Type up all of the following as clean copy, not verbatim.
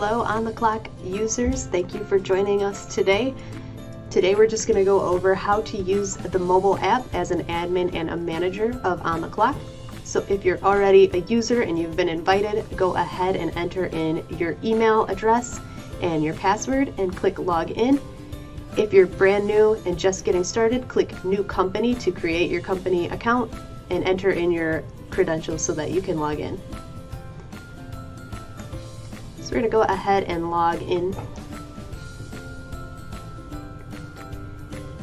Hello OnTheClock users, thank you for joining us today. Today we're just going to go over how to use the mobile app as an admin and a manager of OnTheClock. So if you're already a user and you've been invited, go ahead and enter in your email address and your password and click log in. If you're brand new and just getting started, click new company to create your company account and enter in your credentials so that you can log in. So we're going to go ahead and log in.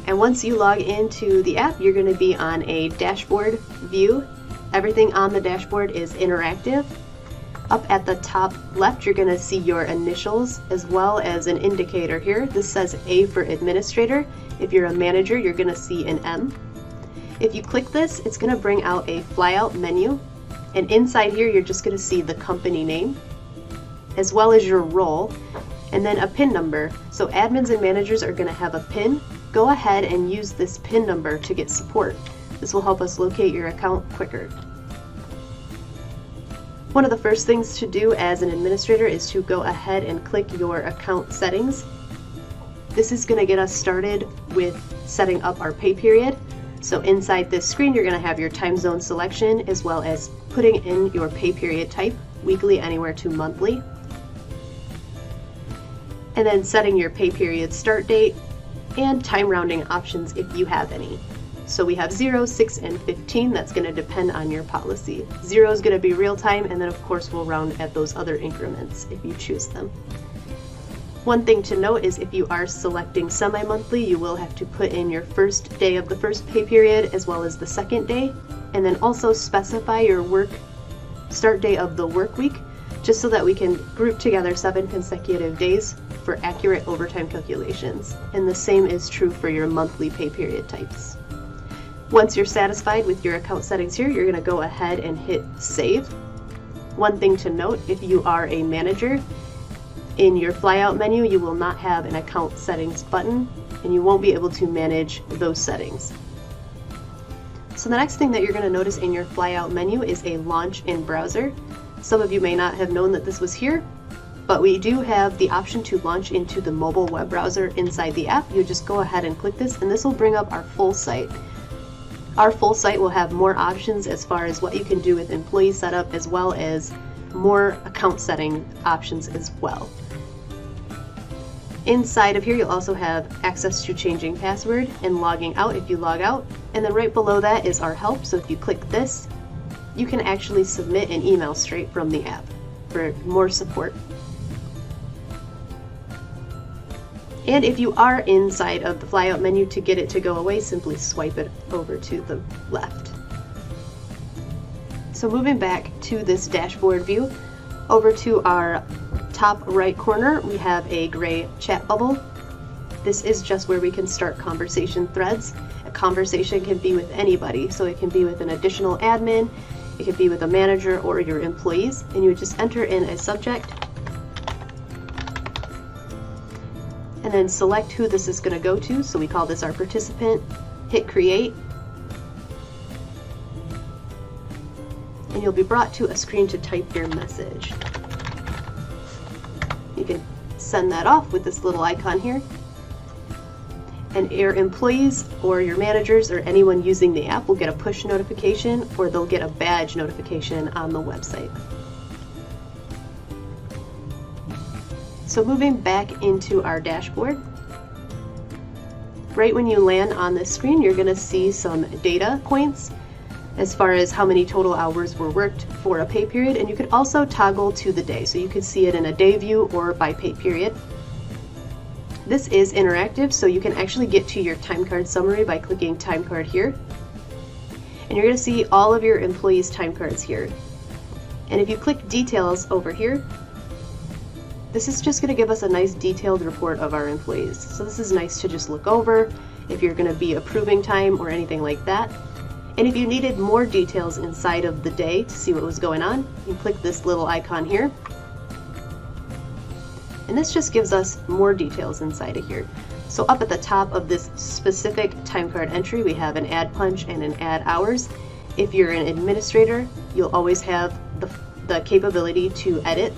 And once you log into the app, you're going to be on a dashboard view. Everything on the dashboard is interactive. Up at the top left, you're going to see your initials as well as an indicator here. This says A for administrator. If you're a manager, you're going to see an M. If you click this, it's going to bring out a flyout menu. And inside here, you're just going to see the company name, as well as your role, and then a PIN number. So admins and managers are going to have a PIN. Go ahead and use this PIN number to get support. This will help us locate your account quicker. One of the first things to do as an administrator is to go ahead and click your account settings. This is going to get us started with setting up our pay period. So inside this screen, you're going to have your time zone selection as well as putting in your pay period type, weekly anywhere to monthly. And then setting your pay period start date and time rounding options if you have any. So we have 0, 6, and 15. That's going to depend on your policy. 0 is going to be real time, and then of course we'll round at those other increments if you choose them. One thing to note is if you are selecting semi-monthly, you will have to put in your first day of the first pay period as well as the second day, and then also specify your start day of the work week, just so that we can group together 7 consecutive days for accurate overtime calculations. And the same is true for your monthly pay period types. Once you're satisfied with your account settings here, you're going to go ahead and hit save. One thing to note, if you are a manager, in your flyout menu you will not have an account settings button and you won't be able to manage those settings. So the next thing that you're going to notice in your flyout menu is a launch in browser. Some of you may not have known that this was here, but we do have the option to launch into the mobile web browser inside the app. You just go ahead and click this and this will bring up our full site. Our full site will have more options as far as what you can do with employee setup as well as more account setting options as well. Inside of here you'll also have access to changing password and logging out if you log out, and then right below that is our help. So if you click this, you can actually submit an email straight from the app for more support. And if you are inside of the flyout menu, to get it to go away, simply swipe it over to the left. So moving back to this dashboard view, over to our top right corner, we have a gray chat bubble. This is just where we can start conversation threads. A conversation can be with anybody, so it can be with an additional admin, it could be with a manager or your employees, and you would just enter in a subject and then select who this is going to go to. So we call this our participant, hit create, and you'll be brought to a screen to type your message. You can send that off with this little icon here. And your employees or your managers or anyone using the app will get a push notification or they'll get a badge notification on the website. So moving back into our dashboard, right when you land on this screen, you're going to see some data points as far as how many total hours were worked for a pay period, and you could also toggle to the day, so you could see it in a day view or by pay period. This is interactive, so you can actually get to your time card summary by clicking time card here, and you're going to see all of your employees' time cards here. And if you click details over here, this is just going to give us a nice detailed report of our employees. So this is nice to just look over if you're going to be approving time or anything like that. And if you needed more details inside of the day to see what was going on, you click this little icon here. And this just gives us more details inside of here. So up at the top of this specific time card entry, we have an add punch and an add hours. If you're an administrator, you'll always have the capability to edit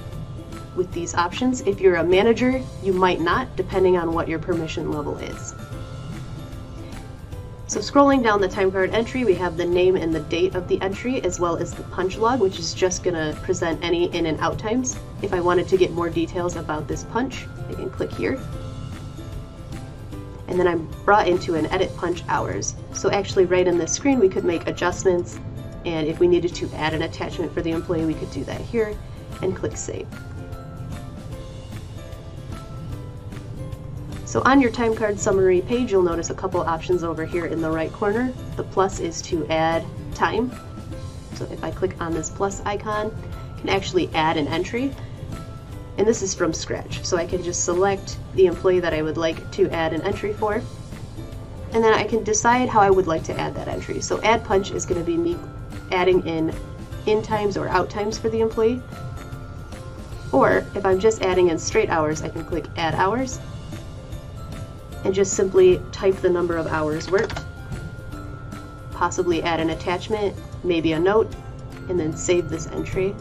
with these options. If you're a manager, you might not, depending on what your permission level is. So scrolling down the time card entry, we have the name and the date of the entry, as well as the punch log, which is just going to present any in and out times. If I wanted to get more details about this punch, I can click here. And then I'm brought into an edit punch hours. So actually right in this screen, we could make adjustments, and if we needed to add an attachment for the employee, we could do that here and click save. So on your time card summary page, you'll notice a couple options over here in the right corner. The plus is to add time. So if I click on this plus icon, I can actually add an entry. And this is from scratch. So I can just select the employee that I would like to add an entry for. And then I can decide how I would like to add that entry. So add punch is going to be me adding in times or out times for the employee. Or if I'm just adding in straight hours, I can click add hours and just simply type the number of hours worked, possibly add an attachment, maybe a note, and then save this entry.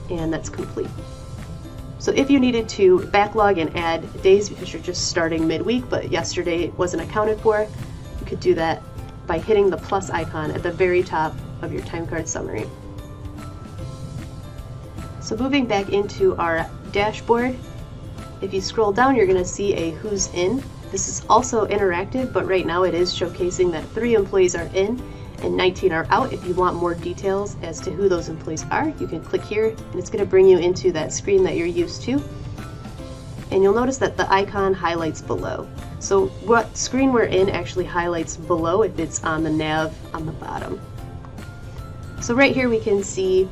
And that's complete. So if you needed to backlog and add days because you're just starting midweek, but yesterday wasn't accounted for, you could do that by hitting the plus icon at the very top of your time card summary. So moving back into our dashboard, if you scroll down, you're going to see a who's in. This is also interactive, but right now it is showcasing that 3 employees are in and 19 are out. If you want more details as to who those employees are, you can click here and it's going to bring you into that screen that you're used to. And you'll notice that the icon highlights below. So what screen we're in actually highlights below if it's on the nav on the bottom. So right here we can see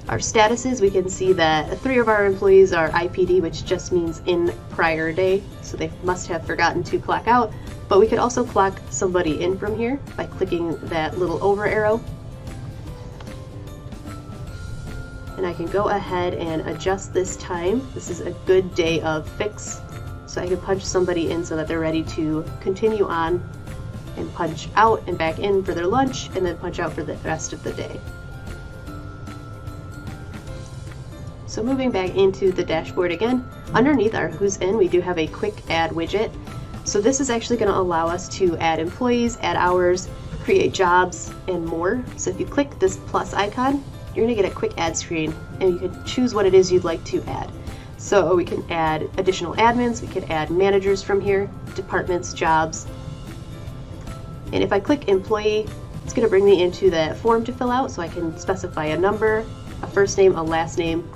our statuses. We can see that 3 of our employees are IPD, which just means in prior day, so they must have forgotten to clock out. But we could also clock somebody in from here by clicking that little over arrow. And I can go ahead and adjust this time. This is a good day of fix, so I can punch somebody in so that they're ready to continue on and punch out and back in for their lunch and then punch out for the rest of the day. So moving back into the dashboard again, underneath our who's in, we do have a quick add widget. So this is actually going to allow us to add employees, add hours, create jobs, and more. So if you click this plus icon, you're going to get a quick add screen and you can choose what it is you'd like to add. So we can add additional admins, we could add managers from here, departments, jobs. And if I click employee, it's going to bring me into the form to fill out, so I can specify a number, a first name, a last name,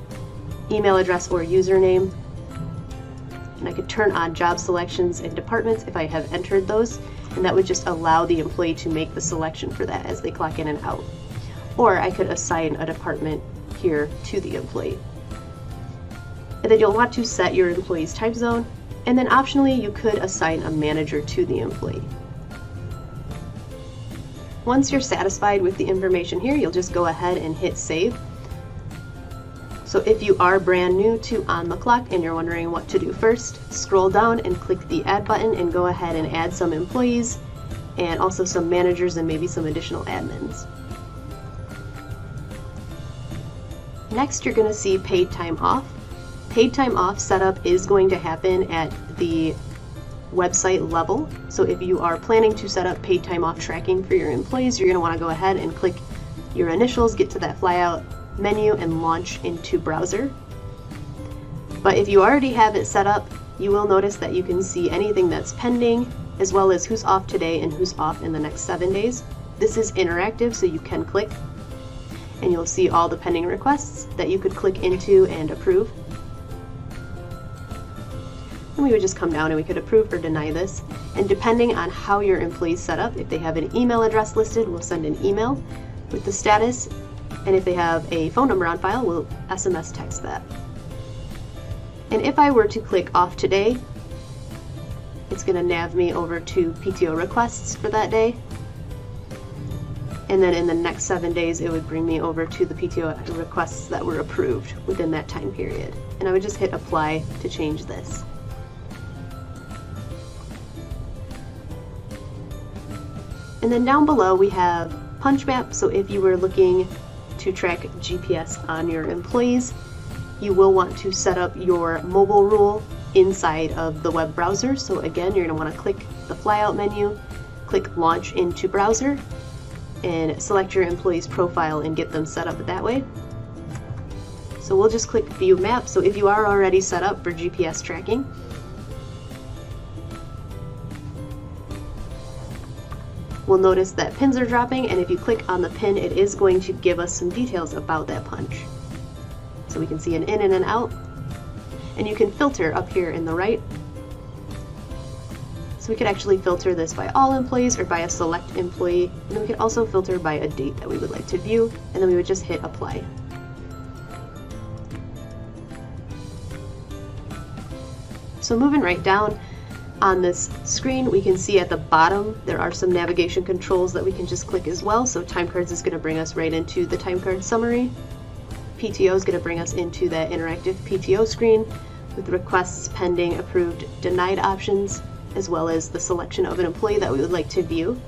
email address or username, and I could turn on job selections and departments if I have entered those, and that would just allow the employee to make the selection for that as they clock in and out. Or I could assign a department here to the employee. And then you'll want to set your employee's time zone, and then optionally you could assign a manager to the employee. Once you're satisfied with the information here, you'll just go ahead and hit save. So if you are brand new to OnTheClock and you're wondering what to do first, scroll down and click the add button and go ahead and add some employees and also some managers and maybe some additional admins. Next, you're going to see paid time off. Paid time off setup is going to happen at the website level. So if you are planning to set up paid time off tracking for your employees, you're going to want to go ahead and click your initials, get to that flyout menu and launch into browser. But if you already have it set up, you will notice that you can see anything that's pending, as well as who's off today and who's off in the next 7 days. This is interactive, so you can click and you'll see all the pending requests that you could click into and approve. And we would just come down and we could approve or deny this. And depending on how your employee's set up, if they have an email address listed, we'll send an email with the status. And if they have a phone number on file, we'll SMS text that. And if I were to click off today, it's going to nav me over to PTO requests for that day. And then in the next 7 days, it would bring me over to the PTO requests that were approved within that time period. And I would just hit apply to change this. And then down below we have punch map. So if you were looking to track GPS on your employees, you will want to set up your mobile rule inside of the web browser. So again, you're going to want to click the flyout menu, click Launch into Browser, and select your employee's profile and get them set up that way. So we'll just click View Map. So if you are already set up for GPS tracking, we'll notice that pins are dropping, and if you click on the pin, it is going to give us some details about that punch. So we can see an in and an out, and you can filter up here in the right. So we could actually filter this by all employees or by a select employee, and then we could also filter by a date that we would like to view, and then we would just hit apply. So moving right down on this screen, we can see at the bottom there are some navigation controls that we can just click as well. So time cards is going to bring us right into the time card summary. PTO is going to bring us into that interactive PTO screen with requests pending, approved, denied options, as well as the selection of an employee that we would like to view.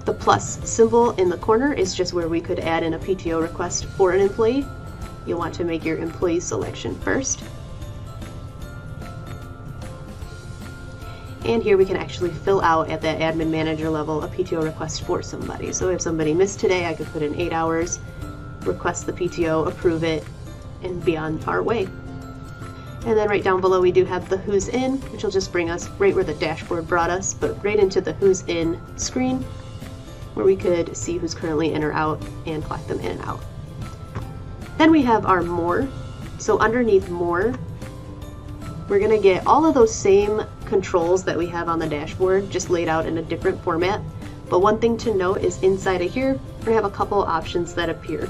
The plus symbol in the corner is just where we could add in a PTO request for an employee. You'll want to make your employee selection first. And here we can actually fill out at that admin manager level a PTO request for somebody. So if somebody missed today, I could put in 8 hours, request the PTO, approve it, and be on our way. And then right down below we do have the Who's In, which will just bring us right where the dashboard brought us, but right into the Who's In screen, where we could see who's currently in or out and clock them in and out. Then we have our More. So underneath More, we're going to get all of those same controls that we have on the dashboard, just laid out in a different format. But one thing to note is inside of here, we're going to have a couple options that appear.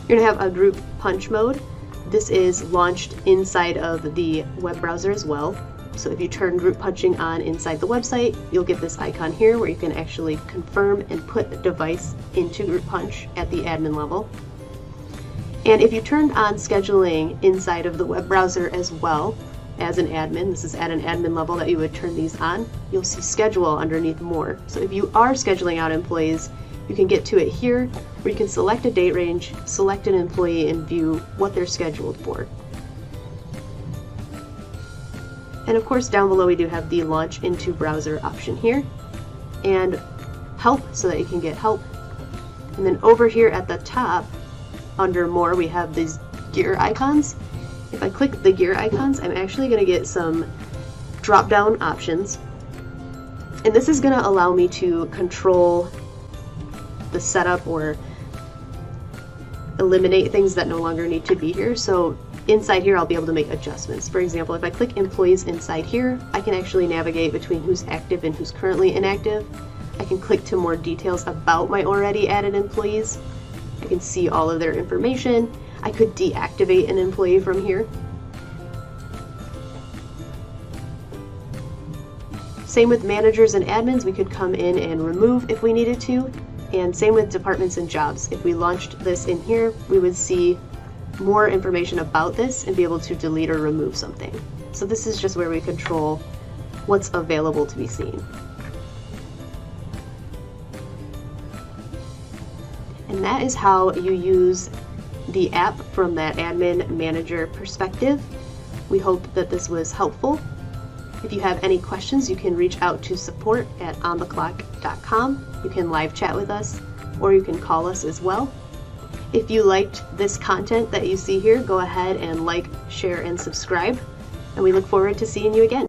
You're going to have a group punch mode. This is launched inside of the web browser as well. So if you turn group punching on inside the website, you'll get this icon here where you can actually confirm and put a device into group punch at the admin level. And if you turned on scheduling inside of the web browser as well, as an admin, this is at an admin level that you would turn these on, you'll see schedule underneath More. So if you are scheduling out employees, you can get to it here where you can select a date range, select an employee, and view what they're scheduled for. And of course down below we do have the Launch into Browser option here, and Help so that you can get help. And then over here at the top under More we have these gear icons. If I click the gear icons, I'm actually going to get some drop-down options. And this is going to allow me to control the setup or eliminate things that no longer need to be here. So inside here, I'll be able to make adjustments. For example, if I click employees inside here, I can actually navigate between who's active and who's currently inactive. I can click to more details about my already added employees. I can see all of their information. I could deactivate an employee from here. Same with managers and admins, we could come in and remove if we needed to. And same with departments and jobs. If we launched this in here, we would see more information about this and be able to delete or remove something. So this is just where we control what's available to be seen. And that is how you use the app from that admin manager perspective. We hope that this was helpful. If you have any questions, you can reach out to support@ontheclock.com. You can live chat with us, or you can call us as well. If you liked this content that you see here, go ahead and like, share, and subscribe. And we look forward to seeing you again.